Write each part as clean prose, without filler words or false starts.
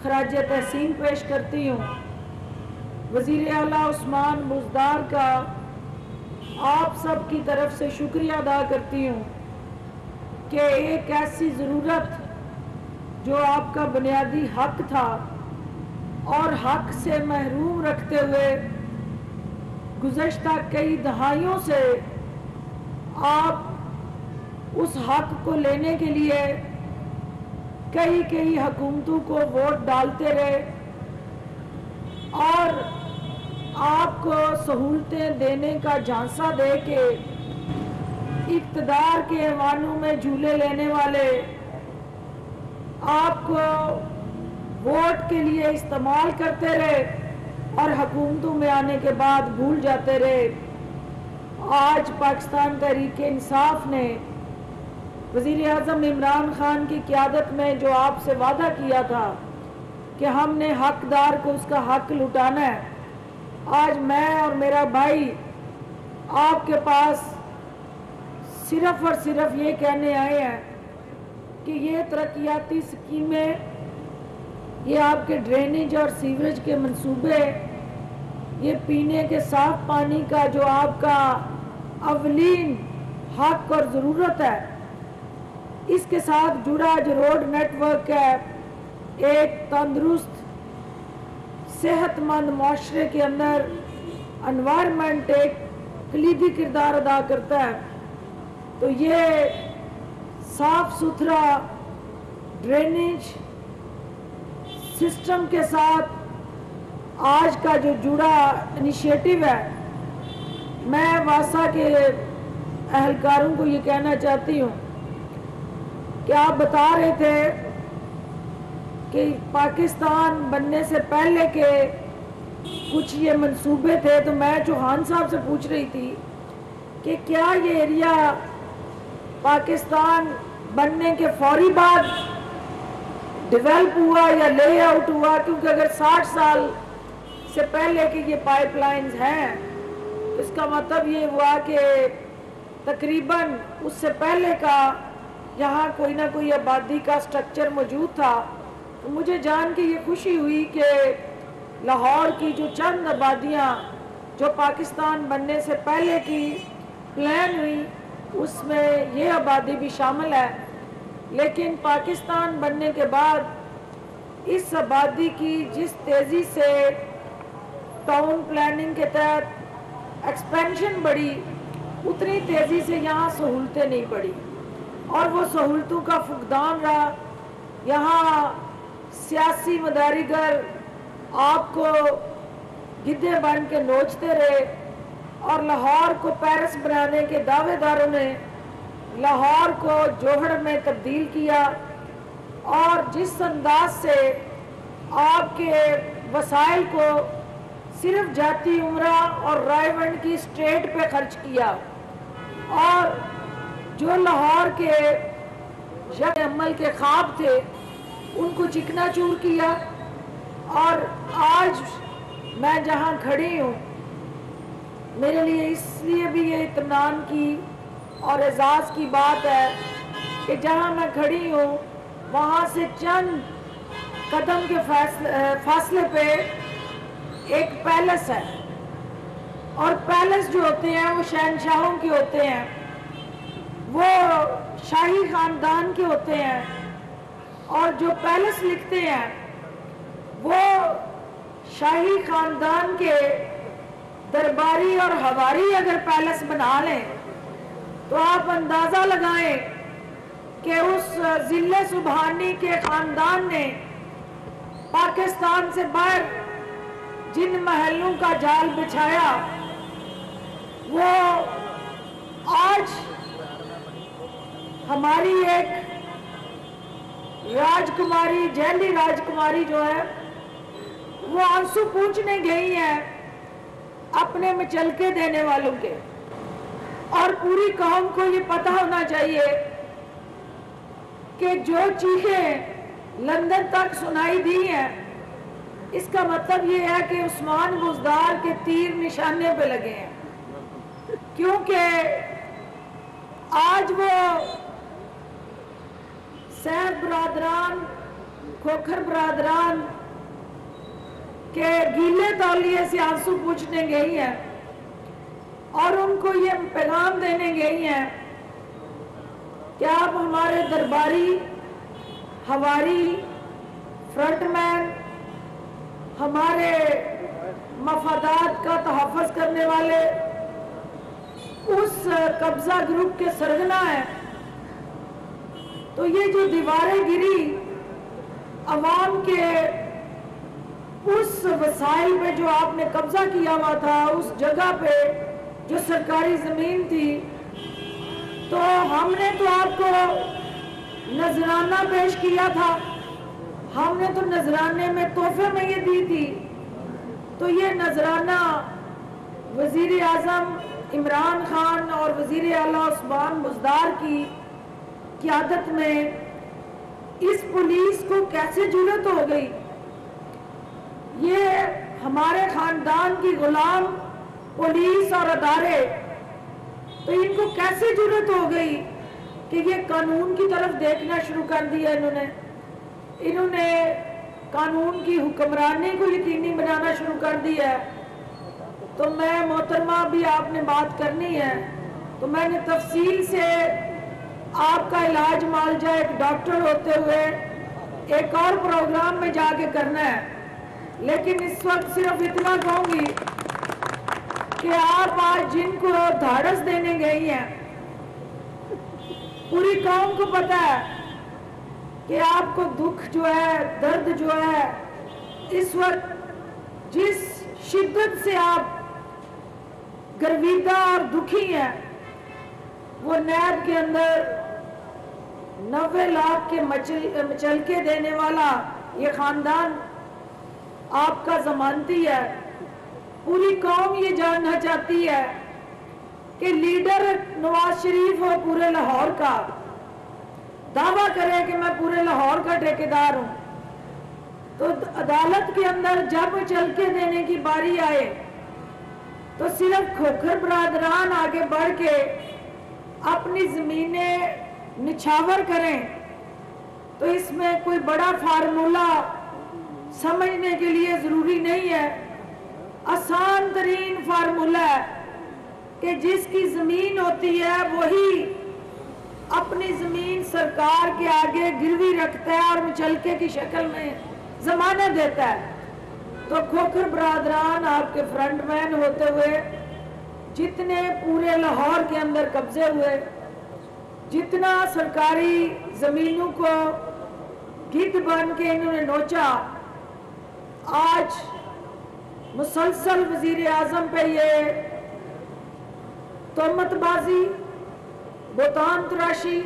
خراج تحسین پیش کرتی ہوں وزیر اعلیٰ عثمان بزدار کا آپ سب کی طرف سے شکریہ ادا کرتی ہوں کہ ایک ایسی ضرورت جو آپ کا بنیادی حق تھا اور حق سے محروم رکھتے ہوئے گزشتہ کئی دہائیوں سے آپ اس حق کو لینے کے لیے کئی حکومتوں کو ووٹ ڈالتے رہے اور آپ کو سہولتیں دینے کا جھانسا دے کے اقتدار کے ایوانوں میں جھولے لینے والے آپ کو ووٹ کے لیے استعمال کرتے رہے اور حکومتوں میں آنے کے بعد بھول جاتے رہے۔ آج پاکستان تحریک انصاف نے وزیر اعظم عمران خان کی قیادت میں جو آپ سے وعدہ کیا تھا کہ ہم نے حقدار کو اس کا حق لٹانا ہے، آج میں اور میرا بھائی آپ کے پاس صرف اور صرف یہ کہنے آئے ہیں کہ یہ ترقیاتی سکیمیں، یہ آپ کے ڈرینیج اور سیوریج کے منصوبے، یہ پینے کے صاف پانی کا جو آپ کا اولین حق اور ضرورت ہے، اس کے ساتھ جڑا جو روڈ نیٹ ورک ہے، ایک تندرست صحت مند معاشرے کے اندر انوائرمنٹ ایک کلیدی کردار ادا کرتا ہے۔ تو یہ صاف ستھرا ڈرینیج سسٹم کے ساتھ آج کا جو جڑا انیشیٹو ہے، میں واسا کے اہلکاروں کو یہ کہنا چاہتی ہوں کہ آپ بتا رہے تھے کہ پاکستان بننے سے پہلے کے کچھ یہ منصوبے تھے، تو میں چوہان صاحب سے پوچھ رہی تھی کہ کیا یہ ایریا پاکستان بننے کے فوری بعد ڈیولپ ہوا یا لے آؤٹ ہوا؟ کیونکہ اگر 60 سال سے پہلے کی یہ پائپ لائنز ہیں، اس کا مطلب یہ ہوا کہ تقریباً اس سے پہلے کا یہاں کوئی نہ کوئی آبادی کا سٹرکچر موجود تھا۔ تو مجھے جان کے یہ خوشی ہوئی کہ لاہور کی جو چند آبادیاں جو پاکستان بننے سے پہلے کی پلان ہوئی، اس میں یہ آبادی بھی شامل ہے، لیکن پاکستان بننے کے بعد اس آبادی کی جس تیزی سے ٹاؤن پلاننگ کے تحت ایکسپینشن بڑھی، اتنی تیزی سے یہاں سہولتیں نہیں بڑھی اور وہ سہولتوں کا فقدان رہا۔ یہاں سیاسی مداریگر آپ کو گدھے بن کے نوچتے رہے اور لاہور کو پیرس بنانے کے دعوے داروں نے لاہور کو جوہر میں تبدیل کیا، اور جس انداز سے آپ کے وسائل کو صرف جاتی عمرہ اور رائے ونڈ کی اسٹیٹ پہ خرچ کیا، اور جو لاہور کے یک عمل کے خواب تھے ان کو چکنا چور کیا۔ اور آج میں جہاں کھڑی ہوں، میرے لیے اس لیے بھی یہ اطمینان کی اور اعزاز کی بات ہے کہ جہاں میں کھڑی ہوں وہاں سے چند قدم کے فاصلے پہ ایک پیلس ہے، اور پیلس جو ہوتے ہیں وہ شہنشاہوں کے ہوتے ہیں، وہ شاہی خاندان کے ہوتے ہیں، اور جو پیلس لکھتے ہیں وہ شاہی خاندان کے درباری اور ہواری اگر پیلس بنا لیں تو آپ اندازہ لگائیں کہ اس ذل سبحانی کے خاندان نے پاکستان سے باہر جن محلوں کا جال بچھایا، وہ آج ہماری ایک راجکماری، جیلی راجکماری جو ہے، وہ آنسو پوچھنے گئی ہیں اپنے مچلکے دینے والوں کے، اور پوری قوم کو یہ پتہ ہونا چاہیے کہ جو چیخیں لندن تک سنائی دی ہیں، اس کا مطلب یہ ہے کہ عثمان بزدار کے تیر نشانے پہ لگے ہیں، کیونکہ آج وہ سید برادران खोखर बरादरान के गीले तौलिए से आंसू पूछने गई हैं और उनको ये पैगाम देने गई हैं कि आप हमारे दरबारी, हवारी, फ्रंटमैन, हमारे मफादात का तहफ़्फ़ुज़ करने वाले उस कब्ज़ा ग्रुप के सरगना हैं। तो ये जो दीवारें गिरी अवाम के उस वसाइल पे जो आपने कब्जा किया हुआ था, उस जगह पे जो सरकारी ज़मीन थी, तो हमने तो आपको नजराना पेश किया था, हमने तो नजराने में तोहफे में ये दी थी। तो ये नजराना वज़ीर आज़म इमरान खान और वज़ीर आला उस्मान बुज़दार की क़यादत में इस पुलिस को कैसे जुर्रत हो गई? ये हमारे ख़ानदान की गुलाम पुलिस और अदारे, तो इनको कैसे जुर्रत हो गई कि ये कानून की तरफ देखना शुरू कर दिया? इन्होंने कानून की हुक्मरानी को यकीनी बनाना शुरू कर दिया है। तो मैं मोहतरमा, भी आपने बात करनी है तो मैंने तफसील से आपका इलाज मालजा एक डॉक्टर होते हुए एक और प्रोग्राम में जाके करना है, लेकिन इस वक्त सिर्फ इतना कहूंगी कि आप आज जिनको धाड़स देने गई हैं, पूरी कौम को पता है कि आपको दुख जो है, दर्द जो है, इस वक्त जिस शिद्दत से आप गर्विदा और दुखी हैं, वो नैब के अंदर 90 लाख के मचलके देने वाला ये खानदान आपका जमानती है। पूरी कौम ये जानना चाहती है कि लीडर नवाज शरीफ हो पूरे लाहौर का, दावा करे कि मैं पूरे लाहौर का ठेकेदार हूं, तो अदालत के अंदर जब मचलके देने की बारी आए तो सिर्फ खोखर बरादरान आगे बढ़ के अपनी जमीनें निछावर करें, तो इसमें कोई बड़ा फार्मूला समझने के लिए जरूरी नहीं है। आसान तरीन फार्मूला है कि जिसकी जमीन होती है वही अपनी जमीन सरकार के आगे गिरवी रखता है और मुचलके की शक्ल में जमानत देता है। तो खोखर बरादरान आपके फ्रंटमैन होते हुए जितने पूरे लाहौर के अंदर कब्जे हुए, जितना सरकारी जमीनों को गिद्ध बन के इन्होंने नोचा, आज मुसलसल वजीर आजम पे ये तोहमतबाजी, बोतान तराशी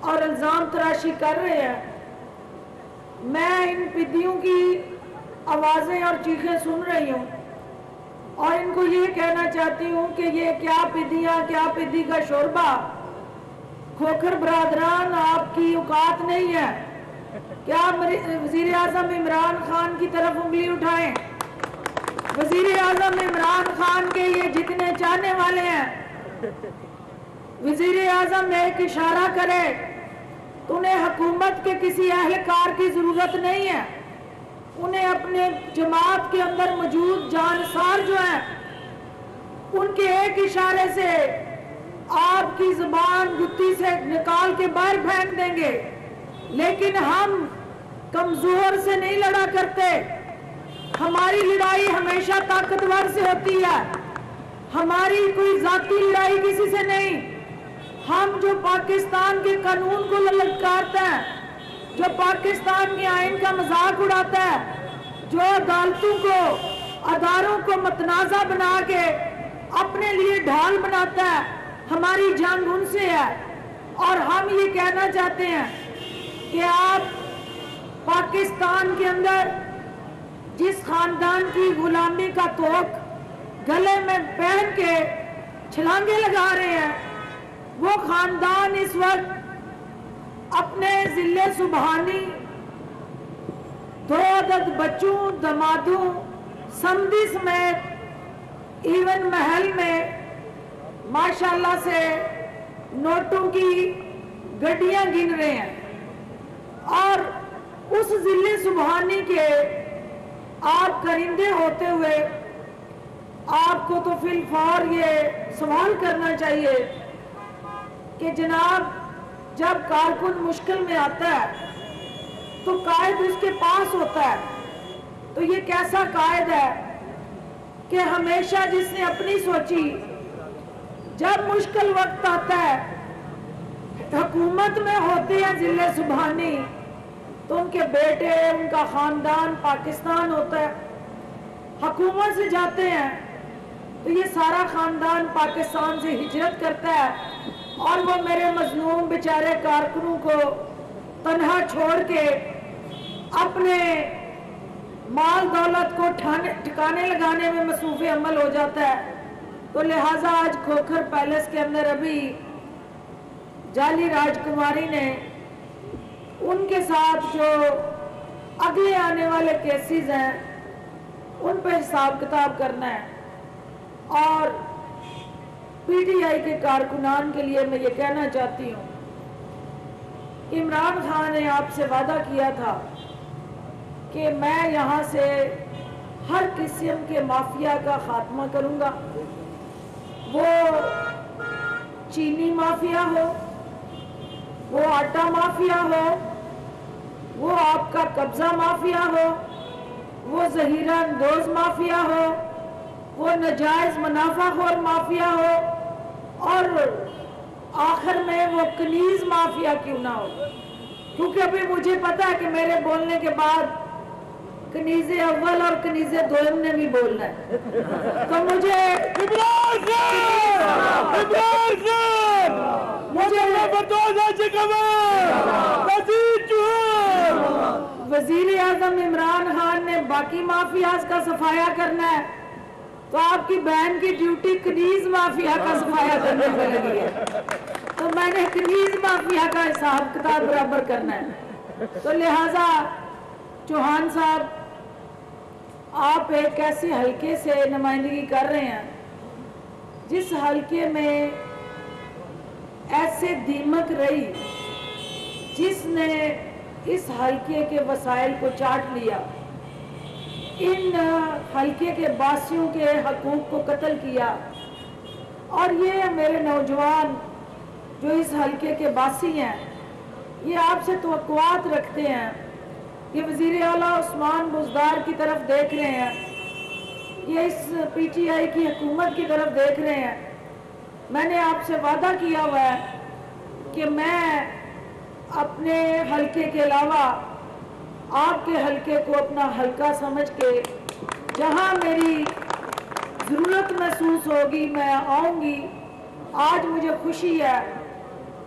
और इल्जाम तराशी कर रहे हैं। मैं इन पिद्दियों की आवाजें और चीखें सुन रही हूँ और इनको ये कहना चाहती हूँ कि ये क्या पिद्दियाँ, क्या पिद्दी का शोरबा। खोखर बरादरान, आपकी औकात नहीं है क्या वजीर आजम इमरान खान की तरफ उंगली उठाएं? वजीर आजम इमरान खान के ये जितने चाहने वाले हैं, वजीर आजम एक इशारा करे तो उन्हें हुकूमत के किसी अहलकार की जरूरत नहीं है। उन्हें अपने जमात के अंदर मौजूद जानसार जो हैं, उनके एक इशारे से आपकी जुबान गुत्ती से निकाल के बाहर फेंक देंगे। लेकिन हम कमजोर से नहीं लड़ा करते, हमारी लड़ाई हमेशा ताकतवर से होती है। हमारी कोई जाती लड़ाई किसी से नहीं। हम जो पाकिस्तान के कानून को ललकारते हैं, जो पाकिस्तान के आइन का मजाक उड़ाता है, जो अदालतों को, अदारों को मतनाजा बना के अपने लिए ढाल बनाता है, हमारी जंग उनसे है। और हम ये कहना चाहते हैं कि आप पाकिस्तान के अंदर जिस खानदान की गुलामी का तोक गले में पहन के छलांगे लगा रहे हैं, वो खानदान इस वक्त अपने जिले सुबहानी 2 अदद बच्चों, दमादों, समधी समेत इवन महल में माशाल्लाह से नोटों की गड्डियां गिन रहे हैं और उस ज़िले सुबहानी के आप करिंदे होते हुए आपको तो फिलफौर ये सवाल करना चाहिए कि जनाब, जब कारकुन मुश्किल में आता है तो कायद उसके पास होता है, तो ये कैसा कायद है कि हमेशा जिसने अपनी सोची, जब मुश्किल वक्त आता है, हुकूमत में होते हैं ज़िले सुबहानी, तो उनके बेटे, उनका ख़ानदान पाकिस्तान होता है। हुकूमत से जाते हैं तो ये सारा ख़ानदान पाकिस्तान से हिजरत करता है और वो मेरे मजलूम बेचारे कारकुनों को तन्हा छोड़ के अपने माल दौलत को ठिकाने लगाने में मसरूफ़ अमल हो जाता है। तो लिहाजा आज खोखर पैलेस के अंदर अभी जाली राजकुमारी ने उनके साथ जो अगले आने वाले केसेस हैं उन पर हिसाब किताब करना है। और पीटीआई के कारकुनान के लिए मैं ये कहना चाहती हूँ, इमरान खान ने आपसे वादा किया था कि मैं यहाँ से हर किस्म के माफिया का खात्मा करूँगा, वो चीनी माफिया हो, वो आटा माफिया हो, वो आपका कब्जा माफिया हो, वो जहीरा अंदोज माफिया हो, वो नजायज मुनाफाखोर माफिया हो, और आखिर में वो कनीज माफिया क्यों ना हो। क्योंकि अभी मुझे पता है कि मेरे बोलने के बाद कनीज़े अव्वल और कनीज़े दोयम ने भी बोलना है, तो मुझे वज़ीर आज़म इमरान खान ने बाकी माफियाज का सफाया करना है, तो आपकी बहन की ड्यूटी कनीज माफिया का सफाया करने में लगी है। तो मैंने कनीज माफिया का हिसाब किताब बराबर करना है। तो लिहाजा चौहान साहब, आप एक ऐसे हलके से नुमाइंदगी कर रहे हैं जिस हलके में ऐसे दीमक रही जिसने इस हलके के वसाइल को चाट लिया, इन हलके के बासियों के हकूक को कत्ल किया। और ये मेरे नौजवान जो इस हलके के बासी हैं, ये आपसे तवक्कुआत रखते हैं, ये वज़ीर आला उस्मान बुज़दार की तरफ देख रहे हैं, ये इस पीटीआई की हुकूमत की तरफ देख रहे हैं। मैंने आपसे वादा किया हुआ है कि मैं अपने हलके के अलावा आपके हलके को अपना हलका समझ के जहां मेरी ज़रूरत महसूस होगी मैं आऊँगी। आज मुझे खुशी है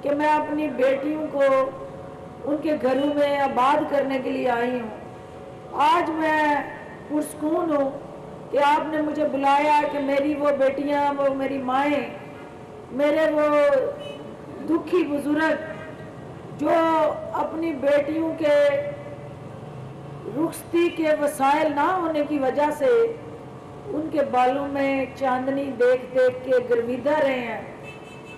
कि मैं अपनी बेटियों को उनके घरों में आबाद करने के लिए आई हूँ। आज मैं पुरस्कून हूँ कि आपने मुझे बुलाया कि मेरी वो बेटियाँ, वो मेरी माएँ, मेरे वो दुखी बुजुर्ग जो अपनी बेटियों के रुखसती के वसाइल ना होने की वजह से उनके बालों में चांदनी देख देख के गर्विदा रहे हैं,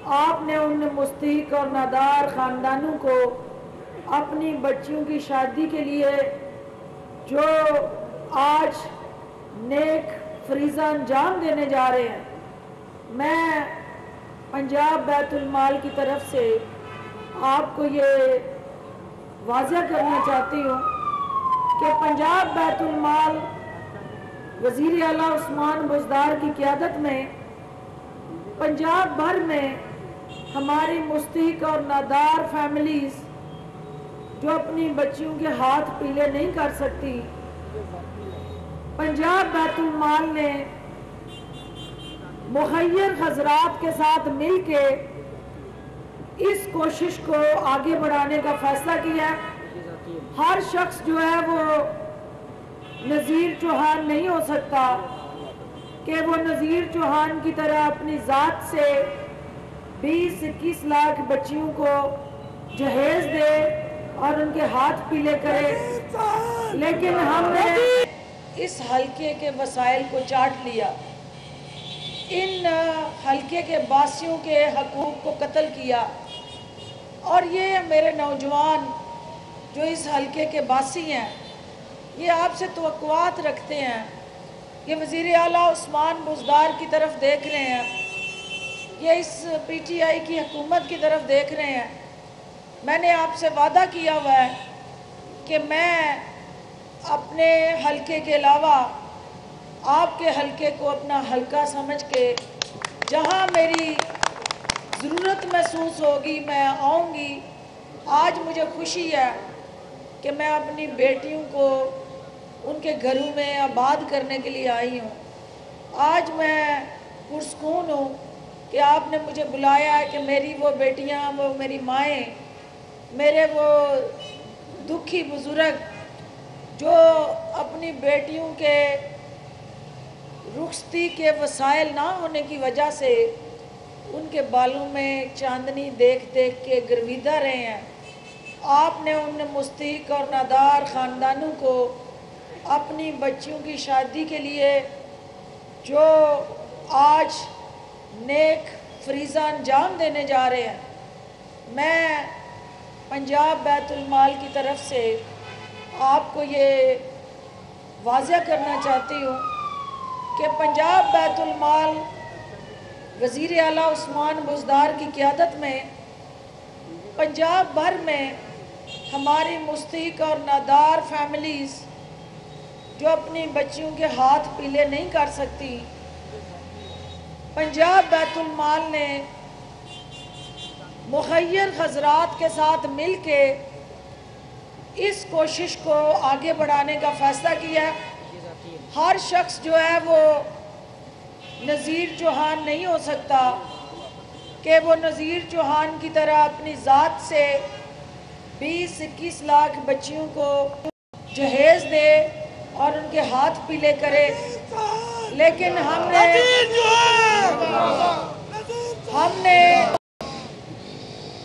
आपने उन मुस्तहिक और नादार ख़ानदानों को अपनी बच्चियों की शादी के लिए जो आज नेक फरीज़ा अंजाम देने जा रहे हैं, मैं पंजाब बैतुल माल की तरफ से आपको ये वाज़ह करना चाहती हूँ कि पंजाब बैतुल माल वज़ीर आला उस्मान बुज़दार की क़यादत में पंजाब भर में हमारी मुस्तहिक और नादार फैमिलीज़ जो अपनी बच्चियों के हाथ पीले नहीं कर सकती, पंजाब बैतुल माल ने मुखय्यर हज़रात के साथ मिल के इस कोशिश को आगे बढ़ाने का फैसला किया। हर शख्स जो है वो नज़ीर चौहान नहीं हो सकता कि वो नज़ीर चौहान की तरह अपनी ज़ात से 20-21 लाख बच्चियों को जहेज दे और उनके हाथ पीले करे, लेकिन हमने इस हलके के वसाइल को चाट लिया, इन हलके के बासियों के हकूक को कत्ल किया। और ये मेरे नौजवान جو اس حلقے کے باسی ہیں یہ آپ سے توقعات رکھتے ہیں، یہ وزیر اعلیٰ عثمان بزدار کی طرف دیکھ رہے ہیں، یہ اس پی ٹی آئی کی حکومت کی طرف دیکھ رہے ہیں۔ میں نے آپ سے وعدہ کیا ہوا ہے کہ میں اپنے حلقے کے علاوہ آپ کے حلقے کو اپنا حلقہ سمجھ کے جہاں میری ضرورت محسوس ہوگی میں آؤں گی۔ آج مجھے خوشی ہے کہ میں اپنی بیٹیوں کو ان کے گھروں میں آباد کرنے کے لیے آئی ہوں۔ آج میں پرسکون ہوں کہ آپ نے مجھے بلایا ہے کہ میری وہ بیٹیاں، وہ میری مائیں، میرے وہ دکھی بزرگ جو اپنی بیٹیوں کے رخصتی کے وسائل نہ ہونے کی وجہ سے ان کے بالوں میں چاندنی دیکھ دیکھ کے گرویدہ رہے ہیں، آپ نے ان مستحق اور نادار خاندانوں کو اپنی بچیوں کی شادی کے لیے جو آج نیک فریضہ انجام دینے جا رہے ہیں، میں پنجاب بیت المال کی طرف سے آپ کو یہ واضح کرنا چاہتی ہوں کہ پنجاب بیت المال وزیر اعلیٰ عثمان بزدار کی قیادت میں پنجاب بھر میں ہماری مستحق اور نادار فیملیز جو اپنی بچیوں کے ہاتھ پیلے نہیں کر سکتی، پنجاب بیت المال نے مخیر حضرات کے ساتھ مل کے اس کوشش کو آگے بڑھانے کا فیصلہ کیا ہے۔ ہر شخص جو ہے وہ نذیر چوہان نہیں ہو سکتا کہ وہ نذیر چوہان کی طرح اپنی ذات سے 20-21 لاکھ بچیوں کو جہیز دے اور ان کے ہاتھ پیلے کرے، لیکن ہم نے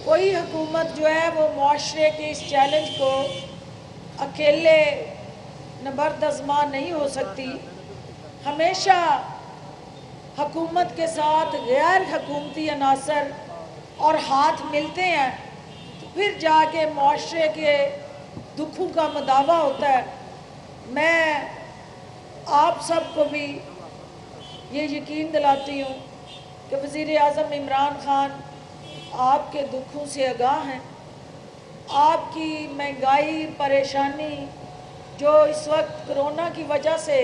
کوئی حکومت جو ہے وہ معاشرے کے اس چیلنج کو اکیلے نبرد آزما نہیں ہو سکتی۔ ہمیشہ حکومت کے ساتھ غیر حکومتی عناصر اور ہاتھ ملتے ہیں تو پھر جا کے معاشرے کے دکھوں کا مداوع ہوتا ہے۔ میں آپ سب کو بھی یہ یقین دلاتی ہوں کہ وزیر اعظم عمران خان آپ کے دکھوں سے آگاہ ہیں، آپ کی مہنگائی، پریشانی جو اس وقت کرونا کی وجہ سے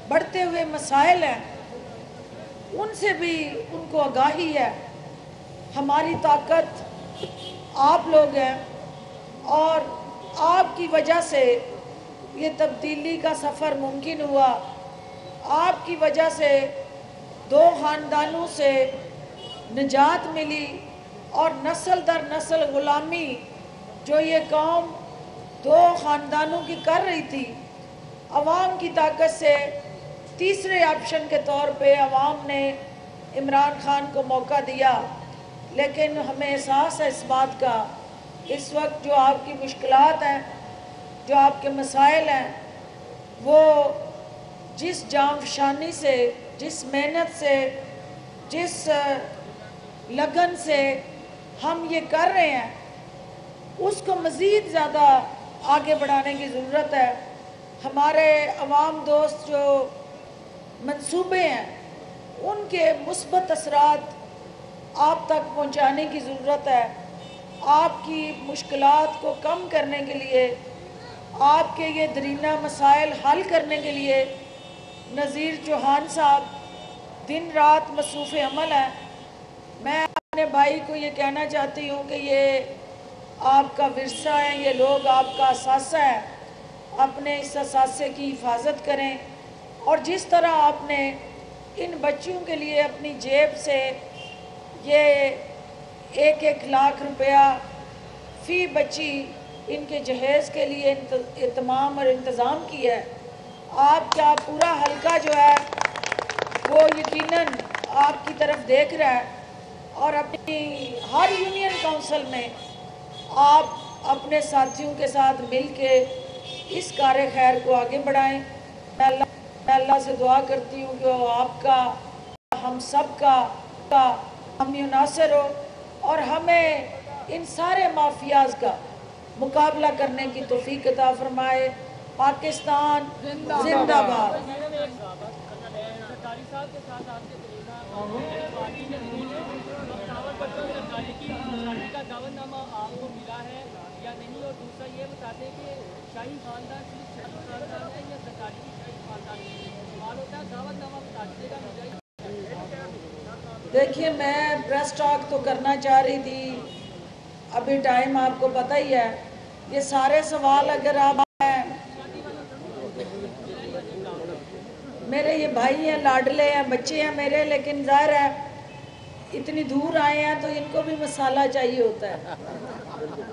بڑھتے ہوئے مسائل ہیں ان سے بھی ان کو آگاہی ہے۔ ہماری طاقت آپ لوگ ہیں اور آپ کی وجہ سے یہ تبدیلی کا سفر ممکن ہوا، آپ کی وجہ سے 2 خاندانوں سے نجات ملی اور نسل در نسل غلامی جو یہ قوم 2 خاندانوں کی کر رہی تھی، عوام کی طاقت سے تیسرے آپشن کے طور پہ عوام نے عمران خان کو موقع دیا۔ لیکن ہمیں احساس ہے اس بات کا اس وقت جو آپ کی مشکلات ہیں، جو آپ کے مسائل ہیں، وہ جس جان فشانی سے، جس محنت سے، جس لگن سے ہم یہ کر رہے ہیں اس کو مزید زیادہ آگے بڑھانے کی ضرورت ہے۔ ہمارے عوام دوست جو منصوبے ہیں ان کے مثبت اثرات آپ تک پہنچانے کی ضرورت ہے۔ آپ کی مشکلات کو کم کرنے کے لیے، آپ کے یہ درینہ مسائل حل کرنے کے لیے نذیر چوہان صاحب دن رات مصروف عمل ہیں۔ میں اپنے بھائی کو یہ کہنا چاہتی ہوں کہ یہ آپ کا ورثہ ہے، یہ لوگ آپ کا اثاثہ ہے، اپنے اس اثاثے کی حفاظت کریں اور جس طرح آپ نے ان بچیوں کے لیے اپنی جیب سے یہ 1-1 لاکھ روپیہ فی بچی ان کے جہیز کے لیے اہتمام اور انتظام کیا ہے، آپ کا پورا حلقہ جو ہے وہ یقیناً آپ کی طرف دیکھ رہا ہے اور اپنی ہر یونین کونسل میں آپ اپنے ساتھیوں کے ساتھ مل کے اس کار خیر کو آگے بڑھائیں۔ میں اللہ سے دعا کرتی ہوں کہ وہ آپ کا، ہم سب کا ہم عناصر ہو اور ہمیں ان سارے مافیاز کا मुकाबला करने की तौफीक अता फरमाए। पाकिस्तान जिंदाबाद। देखिए, मैं प्रेस टॉक तो करना चाह रही थी, अभी टाइम आपको पता ही है। ये सारे सवाल अगर आप मेरे ये भाई हैं, लाडले हैं, बच्चे हैं मेरे, लेकिन ज़ाहिर है इतनी दूर आए हैं तो इनको भी मसाला चाहिए होता है,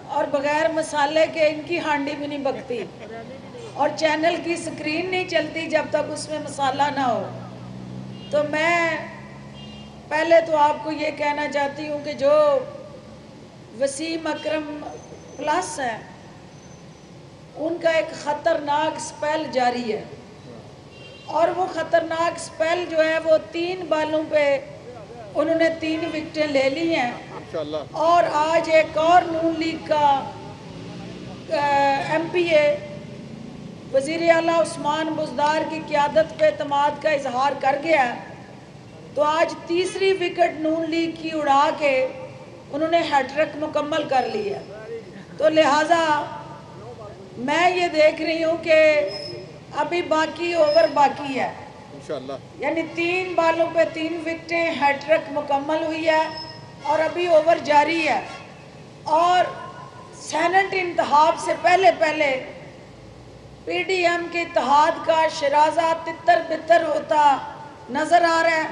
और बगैर मसाले के इनकी हांडी भी नहीं पकती, और चैनल की स्क्रीन नहीं चलती जब तक उसमें मसाला ना हो। तो मैं पहले तो आपको ये कहना चाहती हूँ कि जो वसीम अकरम प्लस है, उनका एक ख़तरनाक स्पेल जारी है, और वो ख़तरनाक स्पेल जो है वो 3 बालों पे उन्होंने 3 विकेटें ले ली हैं। और आज एक और नून लीग का MPA वज़ीर आला उस्मान बुज़दार की क़यादत पे एतमाद का इजहार कर गया है, तो आज तीसरी विकेट नून लीग की उड़ा के उन्होंने हैट्रिक मुकम्मल कर ली है। तो लिहाजा मैं ये देख रही हूँ कि अभी बाकी ओवर बाकी है इंशाअल्लाह, यानी 3 बालों पे 3 विकेटें, हैट्रिक मुकम्मल हुई है और अभी ओवर जारी है। और सेनेट इंतखाब से पहले पहले PDM के इत्तेहाद का शराजा तितर बितर होता नज़र आ रहा है।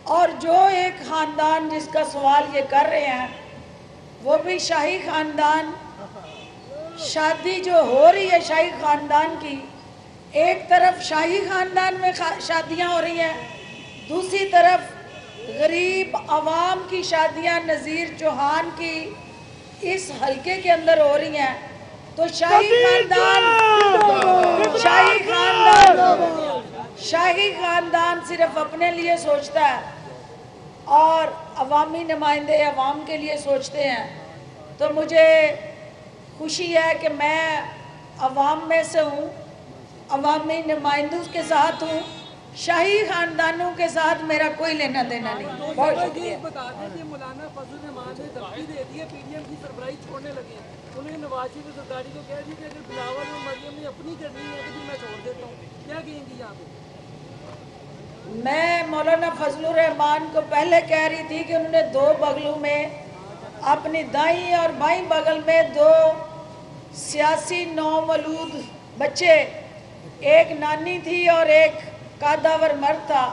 और जो एक ख़ानदान जिसका सवाल ये कर रहे हैं, वो भी शाही ख़ानदान, शादी जो हो रही है शाही ख़ानदान की, एक तरफ शाही ख़ानदान में शादियां हो रही हैं, दूसरी तरफ गरीब आवाम की शादियां नज़ीर चौहान की इस हलके के अंदर हो रही हैं। तो शाही ख़ानदान सिर्फ अपने लिए सोचता है और अवामी नुमाइंदे अवाम के लिए सोचते हैं। तो मुझे खुशी है कि मैं अवाम में से हूँ, अवामी नुमाइंदों के साथ हूँ, शाही ख़ानदानों के साथ मेरा कोई लेना देना नहीं। बहुत शुक्रिया। मौलाना फजल रहमान ने धमकी दे दी है, PDM की सरबराही छोड़ने लगे हैं। उन्होंने नवाज शरीफ सरदारी को कह दी कि अगर बिलावल और मरियम ने अपनी करनी है तो मैं छोड़ देता हूँ। क्या कहेंगी यहाँ पे? मैं मौलाना फजलुर रहमान को पहले कह रही थी कि उन्होंने 2 बगलों में, अपनी दाईं और बाईं बगल में 2 सियासी नौमौलूद बच्चे, एक नानी थी और एक कादावर मर्द था,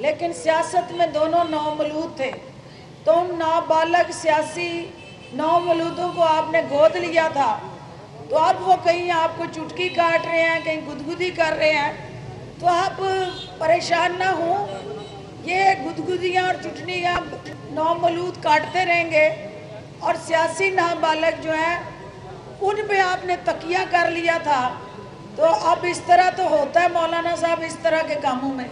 लेकिन सियासत में दोनों नौमौलूद थे। तो उन नाबालग सियासी नौमौलूदों को आपने गोद लिया था, तो अब वो कहीं आपको चुटकी काट रहे हैं, कहीं गुदगुदी कर रहे हैं। तो आप परेशान ना हो, ये गुदगुदियाँ और चुटनियाँ नौमौलूद काटते रहेंगे, और सियासी नाबालग जो हैं उन पे आपने तकिया कर लिया था। तो अब इस तरह तो होता है मौलाना साहब, इस तरह के कामों में।